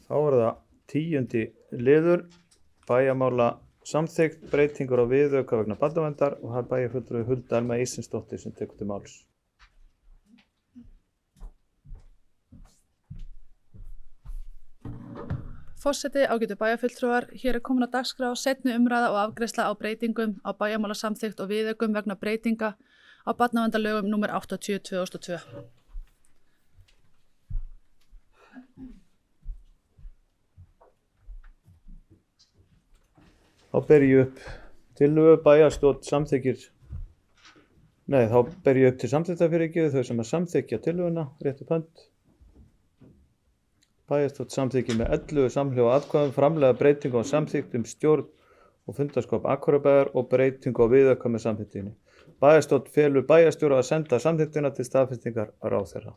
Þá það 10. liður, bæjarmála samþykkt, breytingur á viðauka vegna barnaverndar og það er bæjarfulltrúi Hulda Elma Ísinsdóttir sem tekur til máls. Forseti, ágætu bæjarfulltrúar, hér er komin á dagskrá seinni umræða og afgreiðsla á breytingum á bæjarmála samþykkt og viðaukum vegna breytinga á barnaverndarlögum nr. 80/2002. Þá ber ég upp tillögu, bæjarstjórn samþykkir, þá ber ég upp til samþykktarfyrirgjöf þau sem að samþykkja tillöguna, rétt upp hönd. Bæjarstjórn samþykkir með 11 samhljóða atkvæðum framlega breytingu á samþykktum stjórn og fundarskap Akureyrarbæjar og breytingu á viðauka með samþykktinni. Bæjarstjórn felur bæjarstjóra að senda samþykktina til staðfestingar ráðherra.